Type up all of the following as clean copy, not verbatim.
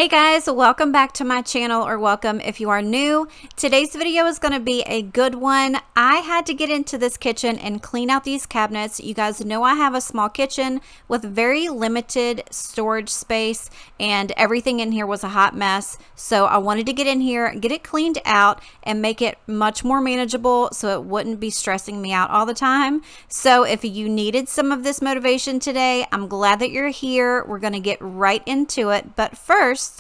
Hey guys, welcome back to my channel, or welcome if you are new. Today's video is going to be a good one. I had to get into this kitchen and clean out these cabinets. You guys know I have a small kitchen with very limited storage space and everything in here was a hot mess. So I wanted to get in here, get it cleaned out and make it much more manageable so it wouldn't be stressing me out all the time. So if you needed some of this motivation today, I'm glad that you're here. We're going to get right into it. But first,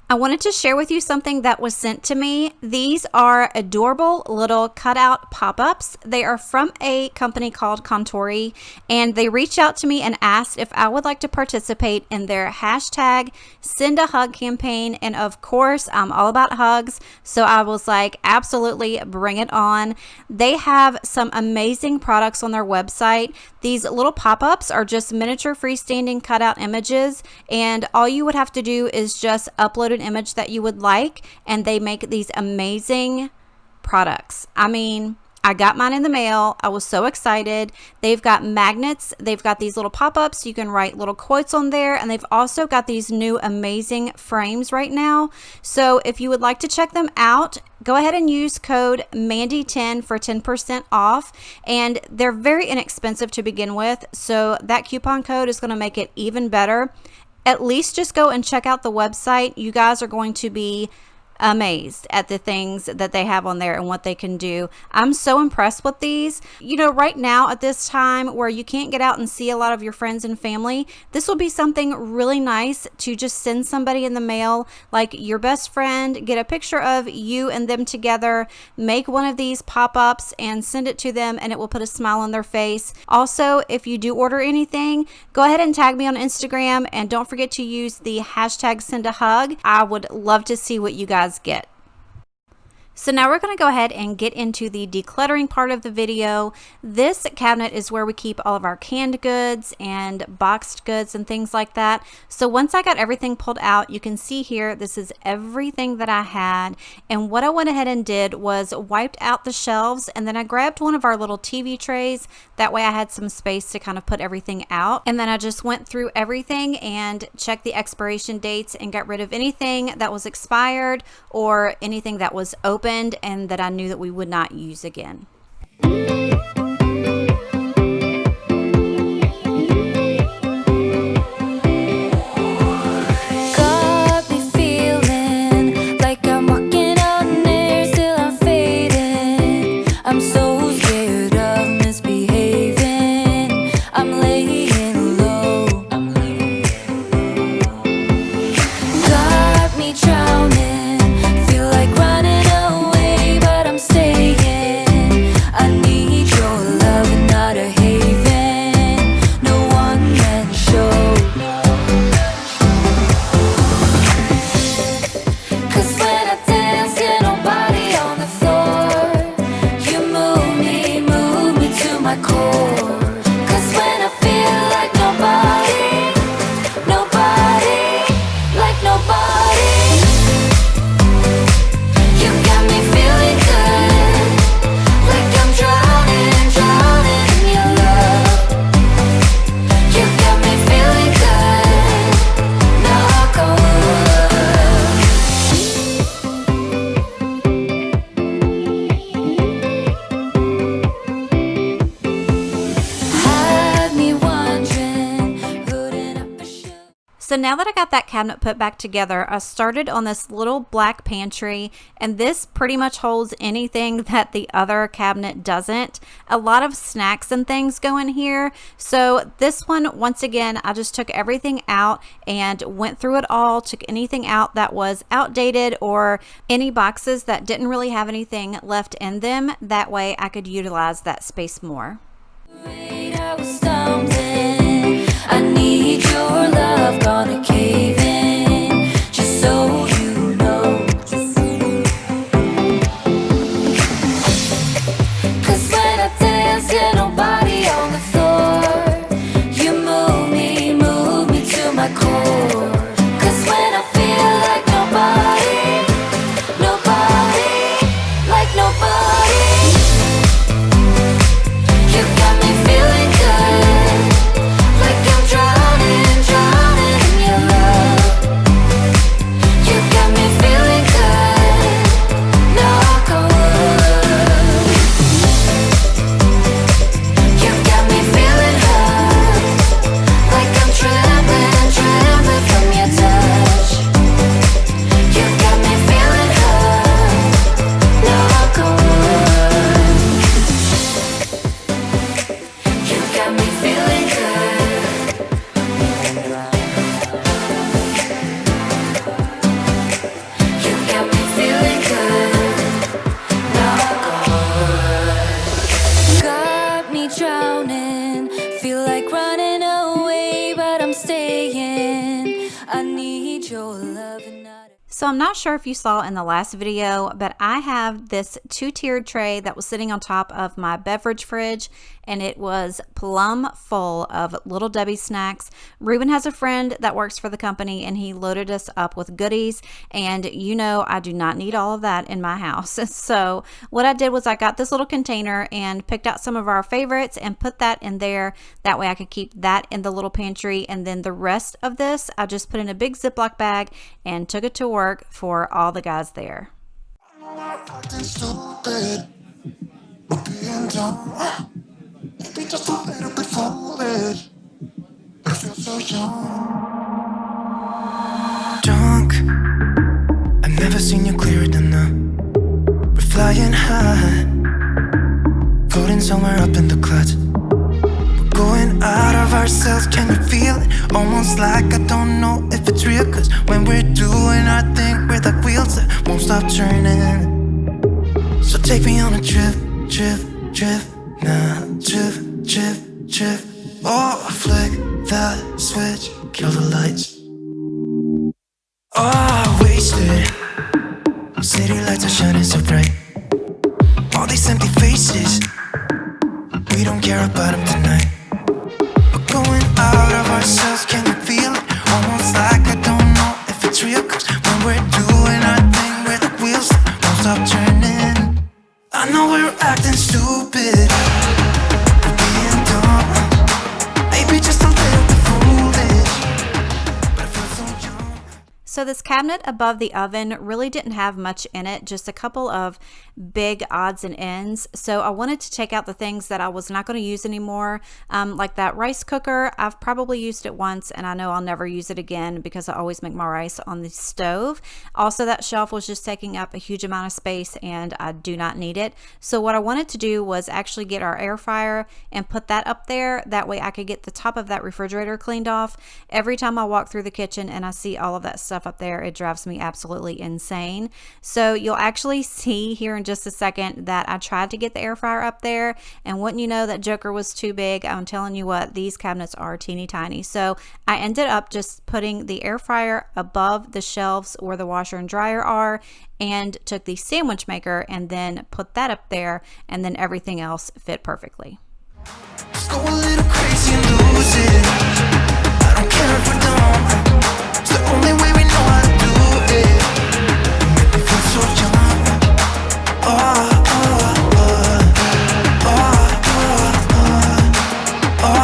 I wanted to share with you something that was sent to me. These are adorable little cutout pop-ups. They are from a company called CONTOUREE, and they reached out to me and asked if I would like to participate in their hashtag Send a Hug campaign. And of course, I'm all about hugs, so I was like, absolutely, bring it on. They have some amazing products on their website. These little pop-ups are just miniature freestanding cutout images, and all you would have to do is just upload an image that you would like, and they make these amazing products. I mean, I got mine in the mail. I was so excited. They've got magnets. They've got these little pop-ups. You can write little quotes on there, and they've also got these new amazing frames right now. So if you would like to check them out, go ahead and use code Mandy10 for 10% off, and they're very inexpensive to begin with, so that coupon code is going to make it even better. At least just go and check out the website. You guys are going to be amazed at the things that they have on there and what they can do. I'm so impressed with these. You know, right now at this time where you can't get out and see a lot of your friends and family, this will be something really nice to just send somebody in the mail, like your best friend, get a picture of you and them together, make one of these pop-ups and send it to them, and it will put a smile on their face. Also, if you do order anything, go ahead and tag me on Instagram, and don't forget to use the hashtag Send a Hug. I would love to see what you guys get. So now we're going to go ahead and get into the decluttering part of the video. This cabinet is where we keep all of our canned goods and boxed goods and things like that. So once I got everything pulled out, you can see here, this is everything that I had. And what I went ahead and did was wiped out the shelves, and then I grabbed one of our little TV trays. That way I had some space to kind of put everything out. And then I just went through everything and checked the expiration dates and got rid of anything that was expired or anything that was open and that I knew that we would not use again. Got me feeling like I'm walking on air, still I'm fading. I'm so scared of misbehaving. I'm laying low. Got me drowning, feel like running. So now that I got that cabinet put back together, I started on this little black pantry, and this pretty much holds anything that the other cabinet doesn't. A lot of snacks and things go in here. So this one, once again, I just took everything out and went through it all, took anything out that was outdated or any boxes that didn't really have anything left in them. That way I could utilize that space more. I need your love, gonna cave in, just so you know. Cause when I dance, get nobody on the floor. You move me to my core. Cause when I feel like nobody, like nobody, you got me feeling good. Like I'm drowning saying I need your love and not. So I'm not sure if you saw in the last video, but I have this 2-tiered tray that was sitting on top of my beverage fridge, and it was plumb full of Little Debbie snacks. Ruben has a friend that works for the company, and he loaded us up with goodies, and you know I do not need all of that in my house. So what I did was I got this little container and picked out some of our favorites and put that in there. That way I could keep that in the little pantry, and then the rest of this I just put in a big Ziploc bag and took it to work for all the guys there. Drunk, I've never seen you clearer than now. We're flying high, floating somewhere up in the clouds. We're going out of ourselves, can you feel it? Almost like I don't know if it's real, cause when we're doing our thing, we're the wheels that won't stop turning. So take me on a trip, trip, trip, now trip, trip, trip. Oh, flick that switch, kill the lights. Oh, wasted. City lights are shining so bright. All these empty faces, we don't care about them tonight. We're going out of ourselves, can you feel it? Almost like I don't know if it's real, cause when we're doing our thing, we're the wheels that won't stop turning. I know we're acting stupid, we're being dumb, maybe just a little bit foolish, but I feel so young. So this cabinet above the oven really didn't have much in it, just a couple of big odds and ends. So I wanted to take out the things that I was not going to use anymore, like that rice cooker. I've probably used it once, and I know I'll never use it again because I always make my rice on the stove. Also, that shelf was just taking up a huge amount of space, and I do not need it. So what I wanted to do was actually get our air fryer and put that up there. That way I could get the top of that refrigerator cleaned off. Every time I walk through the kitchen and I see all of that stuff up there, it drives me absolutely insane. So you'll actually see here in just a second that I tried to get the air fryer up there, and wouldn't you know, that joker was too big. I'm telling you what, these cabinets are teeny tiny. So I ended up just putting the air fryer above the shelves where the washer and dryer are, and took the sandwich maker and then put that up there, and then everything else fit perfectly. Let's go a little crazy and lose it. I don't care if we don't. It's the only way we know how to do it. You make me feel so young. Oh, oh, oh, oh, oh, oh,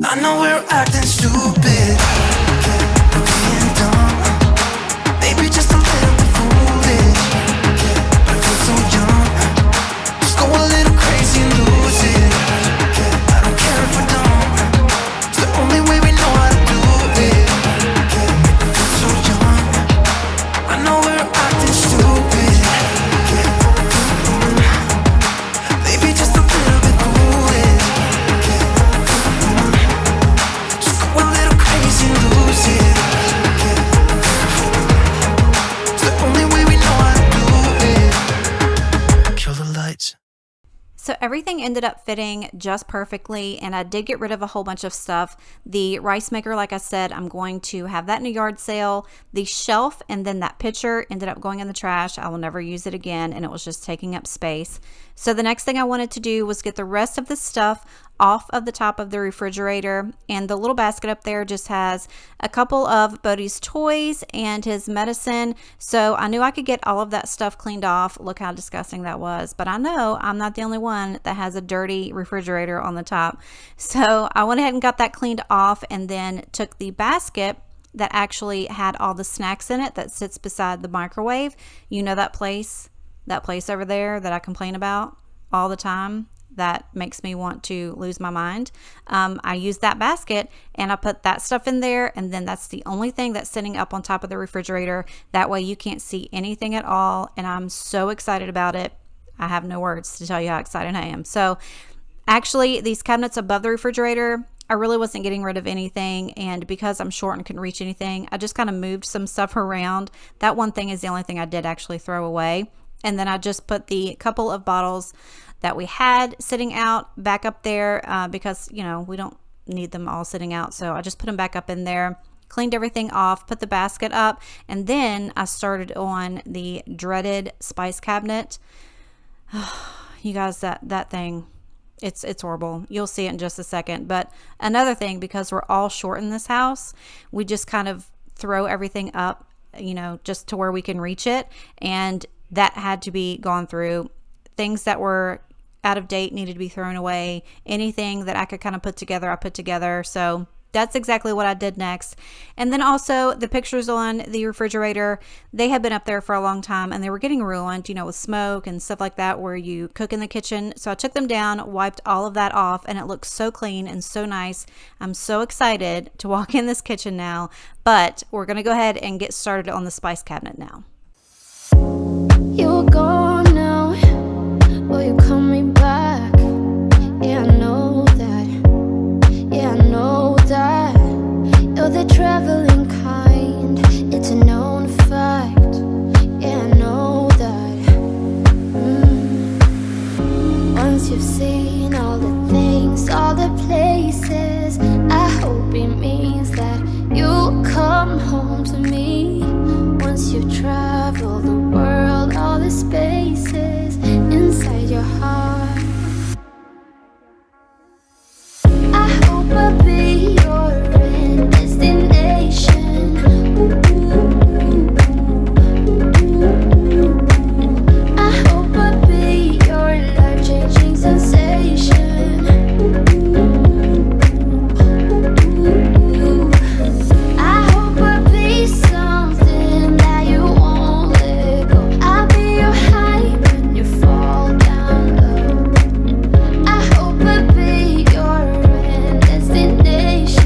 I know we're acting stupid, we're being dumb, maybe just a little bit foolish, but I feel so young. Just go a little crazy and lose it. I don't care if we don't. It's the only way we know how to do it. Make me feel so young. I know we're acting stupid, maybe just a little bit foolish. Just go a little crazy and lose it. It's the only way we know how to do it. Kill the lights. So everything ended up fitting just perfectly, and I did get rid of a whole bunch of stuff. The rice maker, like I said, I'm going to have that in a yard sale. The shelf and then that pitcher ended up going in the trash. I will never use it again, and it was just taking up space. So the next thing I wanted to do was get the rest of the stuff off of the top of the refrigerator, and the little basket up there just has a couple of Bodie's toys and his medicine. So I knew I could get all of that stuff cleaned off. Look how disgusting that was, but I know I'm not the only one that has a dirty refrigerator on the top. So I went ahead and got that cleaned off, and then took the basket that actually had all the snacks in it that sits beside the microwave. You know, that place over there that I complain about all the time. that makes me want to lose my mind. I use that basket and I put that stuff in there, and then that's the only thing that's sitting up on top of the refrigerator. That way you can't see anything at all, and I'm so excited about it. I have no words to tell you how excited I am. So actually, these cabinets above the refrigerator, I really wasn't getting rid of anything, and because I'm short and couldn't reach anything, I just kind of moved some stuff around. That one thing is the only thing I did actually throw away. And then I just put the couple of bottles that we had sitting out back up there because, you know, we don't need them all sitting out. So I just put them back up in there, cleaned everything off, put the basket up, and then I started on the dreaded spice cabinet. You guys, that thing, it's horrible. You'll see it in just a second. But another thing, because we're all short in this house, we just kind of throw everything up, you know, just to where we can reach it. And that had to be gone through. Things that were out of date needed to be thrown away. Anything that I could kind of put together, I put together. So that's exactly what I did next. And then also the pictures on the refrigerator, they had been up there for a long time and they were getting ruined, you know, with smoke and stuff like that where you cook in the kitchen. So I took them down, wiped all of that off, and it looks so clean and so nice. I'm so excited to walk in this kitchen now, but we're going to go ahead and get started on the spice cabinet now. You're gone now, will you call me back? Yeah, I know that. Yeah, I know that. You're the traveling kind, it's a known fact. Yeah, I know that. Once you've seen all the things, all the places, I hope it means that you'll come home to me. Once you've traveled the world, all the spaces inside your heart, I hope I'll be your end destination. I hope I'll be your life-changing sensation. I hope I'll be something that you won't let go. I'll be your high when you fall down low. I hope I'll be your end destination.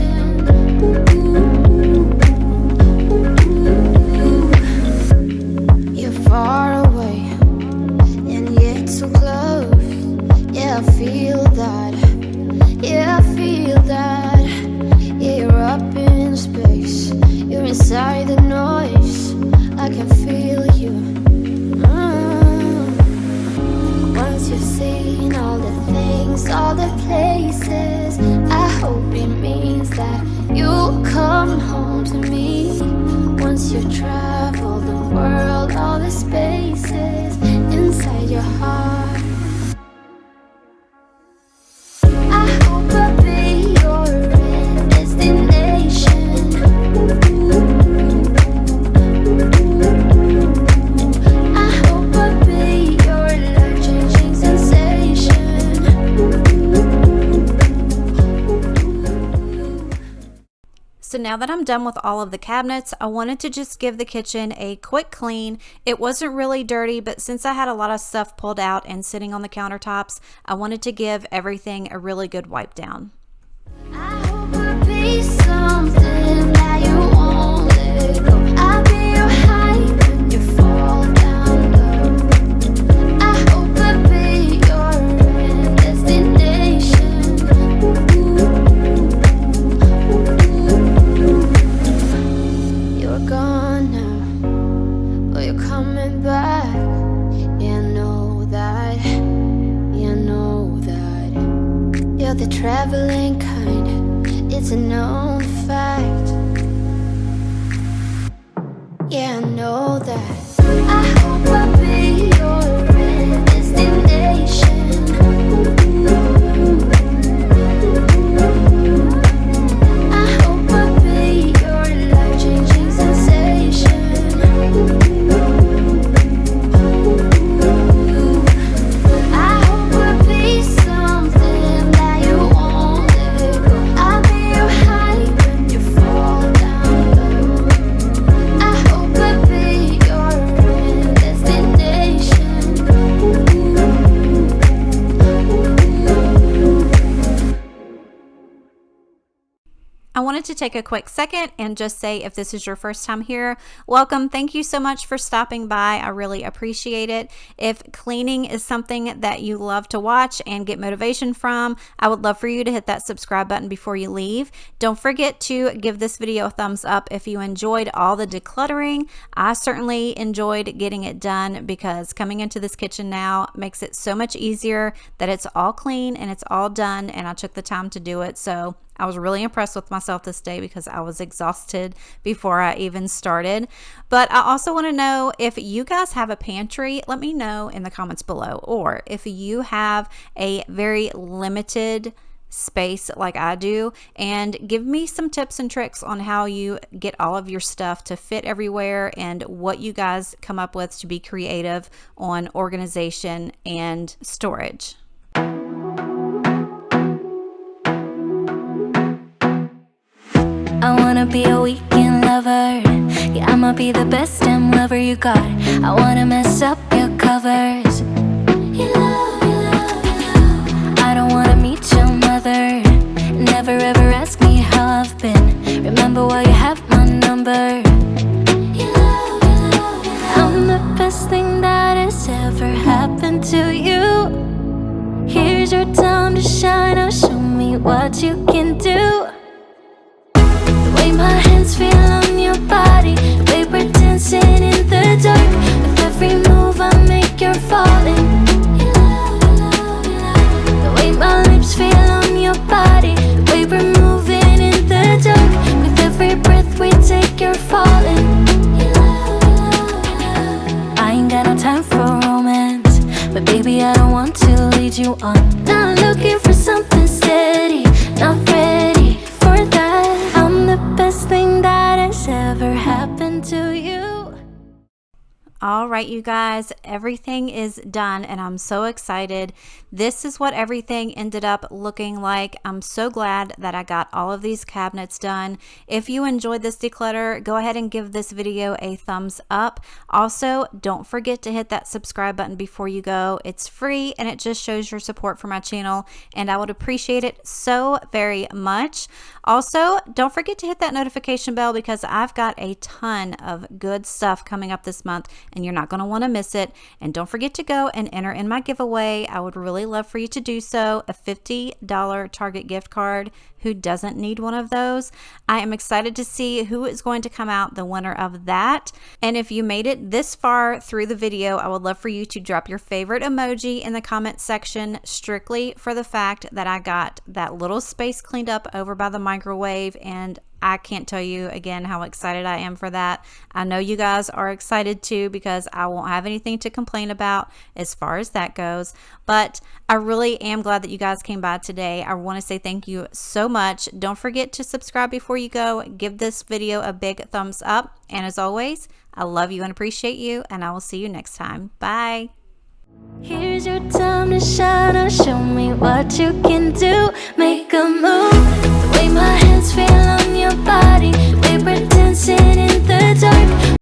You're far away and yet so close. Yeah, I feel that. Yeah, I feel that. Yeah, you're up in space. You're inside the noise. I can feel you. Once you've seen all the things, all the places, I hope it means that you'll come home to me. Once you've traveled the world, all the spaces inside your heart, I hope I'll be your end destination. I hope I'll be your life-changing sensation. So now that I'm done with all of the cabinets, I wanted to just give the kitchen a quick clean. It wasn't really dirty, but since I had a lot of stuff pulled out and sitting on the countertops, I wanted to give everything a really good wipe down. I hope I'll be something that you won't let go. I'll be your high when you fall down low. I hope I'll be your end destination. You're gone now, but you're coming back. Yeah, I know that. Yeah, I know that. You're the traveling kind, it's a known fact. Yeah, I know that. I hope I'll be your end destination. I hope I'll be your life-changing sensation. I hope I'll be something that you won't let go. I'll be your high when you fall down low. I hope I'll be your end destination. wanted to take a quick second and just say, if this is your first time here, welcome. Thank you so much for stopping by. I really appreciate it. If cleaning is something that you love to watch and get motivation from, I would love for you to hit that subscribe button before you leave. Don't forget to give this video a thumbs up if you enjoyed all the decluttering. I certainly enjoyed getting it done because coming into this kitchen now makes it so much easier that it's all clean and it's all done, and I took the time to do it. So I was really impressed with myself this day because I was exhausted before I even started. But I also want to know if you guys have a pantry. Let me know in the comments below. Or if you have a very limited space like I do, and give me some tips and tricks on how you get all of your stuff to fit everywhere and what you guys come up with to be creative on organization and storage. I wanna be a weekend lover. Yeah, I'ma be the best damn lover you got. I wanna mess up your covers. You love, you love, you love. I don't wanna meet your mother. Never ever ask me how I've been. Remember why you have my number. You love, you love, you love. I'm the best thing that has ever happened to you. Here's your time to shine. Now show me what you can do. My hands feel on your body, the way we're dancing in the dark. With every move I make, you're falling. You love, you love, you love. The way my lips feel on your body, the way we're moving in the dark. With every breath we take, you're falling. You love, you love, you love. I ain't got no time for romance, but baby I don't want to lead you on. Not looking for something steady, not ready for that. I'm the best thing that has ever happened to you. All right, you guys, everything is done and I'm so excited. This is what everything ended up looking like. I'm so glad that I got all of these cabinets done. If you enjoyed this declutter, go ahead and give this video a thumbs up. Also, don't forget to hit that subscribe button before you go. It's free and it just shows your support for my channel, and I would appreciate it so very much. Also, don't forget to hit that notification bell because I've got a ton of good stuff coming up this month and you're not going to want to miss it. And don't forget to go and enter in my giveaway. I would really love for you to do so. A $50 Target gift card. Who doesn't need one of those? I am excited to see who is going to come out the winner of that. And if you made it this far through the video, I would love for you to drop your favorite emoji in the comment section, strictly for the fact that I got that little space cleaned up over by the microwave, and I can't tell you again how excited I am for that. I know you guys are excited too because I won't have anything to complain about as far as that goes. But I really am glad that you guys came by today. I want to say thank you so much. Don't forget to subscribe before you go. Give this video a big thumbs up. And as always, I love you and appreciate you, and I will see you next time. Bye. Here's your time to shine. Now show me what you can do. Make a move. The way my hands feel on your body, the way we're dancing in the dark.